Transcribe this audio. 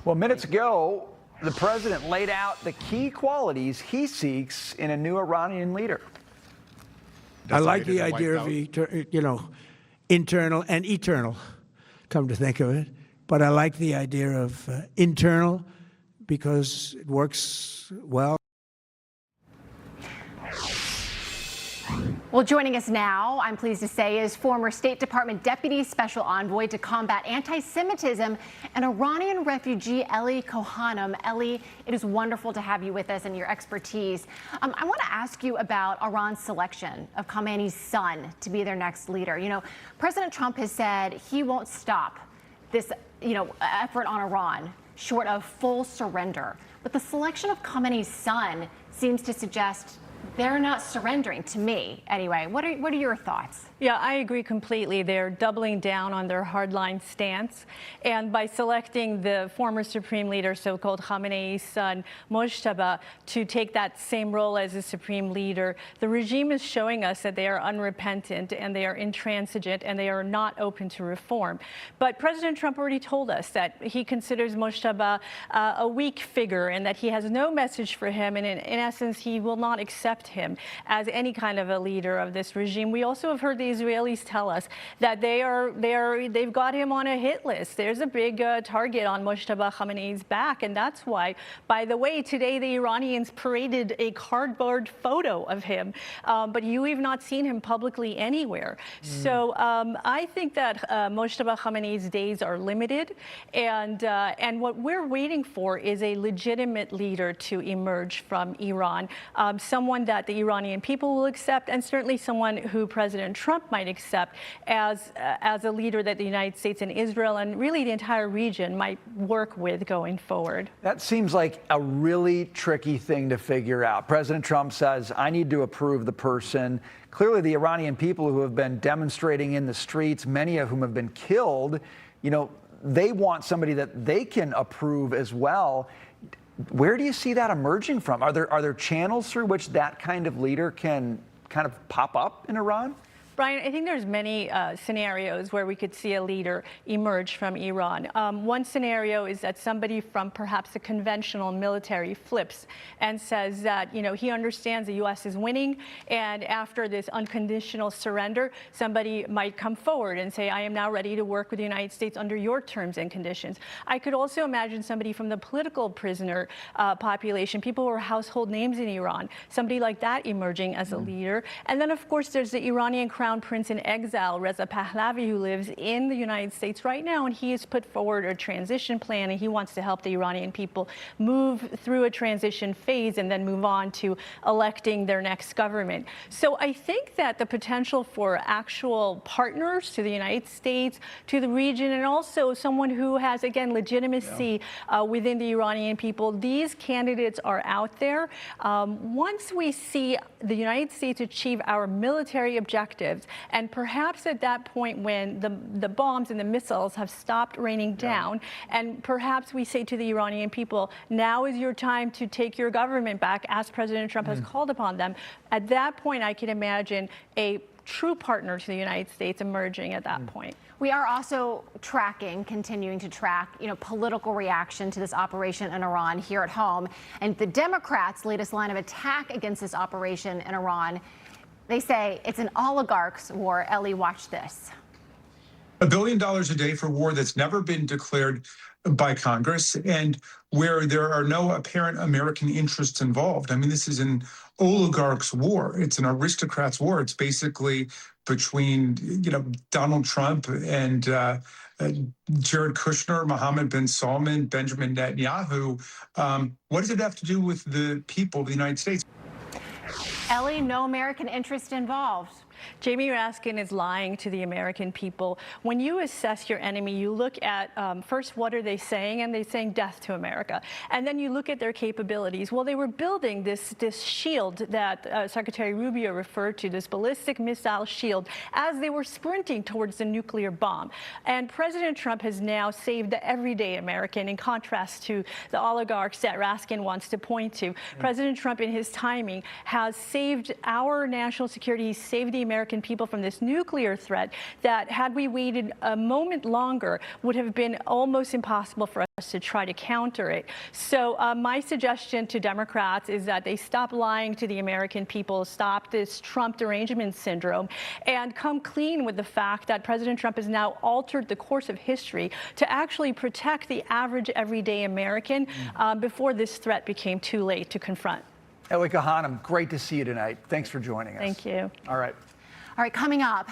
Well, minutes ago, the president laid out the key qualities he seeks in a new Iranian leader. I like the idea of, internal and eternal, come to think of it. But I like the idea of internal because it works well. Well, joining us now, I'm pleased to say, is former State Department Deputy Special Envoy to Combat Anti-Semitism and Iranian refugee Ellie Cohanim. Ellie, it is wonderful to have you with us and your expertise. I want to ask you about Iran's selection of Khamenei's son to be their next leader. You know, President Trump has said he won't stop this, effort on Iran short of full surrender. But the selection of Khamenei's son seems to suggest they're not surrendering, to me anyway. What are your thoughts? Yeah, I agree completely. They're doubling down on their hardline stance. And by selecting the former supreme leader, so-called Khamenei's son, Mojtaba, to take that same role as a supreme leader, the regime is showing us that they are unrepentant and they are intransigent and they are not open to reform. But President Trump already told us that he considers Mojtaba a weak figure and that he has no message for him. And in essence, he will not accept him as any kind of a leader of this regime. We also have heard the Israelis tell us that they've got him on a hit list. There's a big target on Mojtaba Khamenei's back, and that's why, by the way, today the Iranians paraded a cardboard photo of him, but you have not seen him publicly anywhere. So I think that Mojtaba Khamenei's days are limited, and what we're waiting for is a legitimate leader to emerge from Iran, someone that the Iranian people will accept, and certainly someone who President Trump might accept as a leader that the United States and Israel and really the entire region might work with going forward. That seems like a really tricky thing to figure out. President Trump says, I need to approve the person. Clearly, the Iranian people who have been demonstrating in the streets, many of whom have been killed, they want somebody that they can approve as well. Where do you see that emerging from? Are there channels through which that kind of leader can kind of pop up in Iran? Brian, I think there's many scenarios where we could see a leader emerge from Iran. One scenario is that somebody from perhaps a conventional military flips and says that, he understands the U.S. is winning, and after this unconditional surrender, somebody might come forward and say, I am now ready to work with the United States under your terms and conditions. I could also imagine somebody from the political prisoner population, people who are household names in Iran, somebody like that emerging as a leader. And then, of course, there's the Iranian Crown Prince in exile, Reza Pahlavi, who lives in the United States right now, and he has put forward a transition plan, and he wants to help the Iranian people move through a transition phase and then move on to electing their next government. So I think that the potential for actual partners to the United States, to the region, and also someone who has, again, legitimacy within the Iranian people, these candidates are out there. Once we see the United States achieve our military objectives, and perhaps at that point when the bombs and the missiles have stopped raining down, and perhaps we say to the Iranian people, now is your time to take your government back, as President Trump has called upon them. At that point, I can imagine a true partner to the United States emerging at that point. We are also continuing to track, political reaction to this operation in Iran here at home. And the Democrats' latest line of attack against this operation in Iran, they say it's an oligarch's war. Ellie, watch this. $1 billion a day for war that's never been declared by Congress and where there are no apparent American interests involved. I mean, this is an oligarch's war. It's an aristocrat's war. It's basically between, Donald Trump and Jared Kushner, Mohammed bin Salman, Benjamin Netanyahu. What does it have to do with the people of the United States? Ellie, no American interest involved. Jamie Raskin is lying to the American people. When you assess your enemy, you look at, first, what are they saying? And they're saying death to America. And then you look at their capabilities. Well, they were building this shield that Secretary Rubio referred to, this ballistic missile shield, as they were sprinting towards the nuclear bomb. And President Trump has now saved the everyday American, in contrast to the oligarchs that Raskin wants to point to. President Trump, in his timing, has saved our national security. He's saved the American American people from this nuclear threat that, had we waited a moment longer, would have been almost impossible for us to try to counter it. So my suggestion to Democrats is that they stop lying to the American people, stop this Trump derangement syndrome, and come clean with the fact that President Trump has now altered the course of history to actually protect the average everyday American before this threat became too late to confront. Ellie Cohanim, great to see you tonight. Thanks for joining us. Thank you. All right. All right, coming up,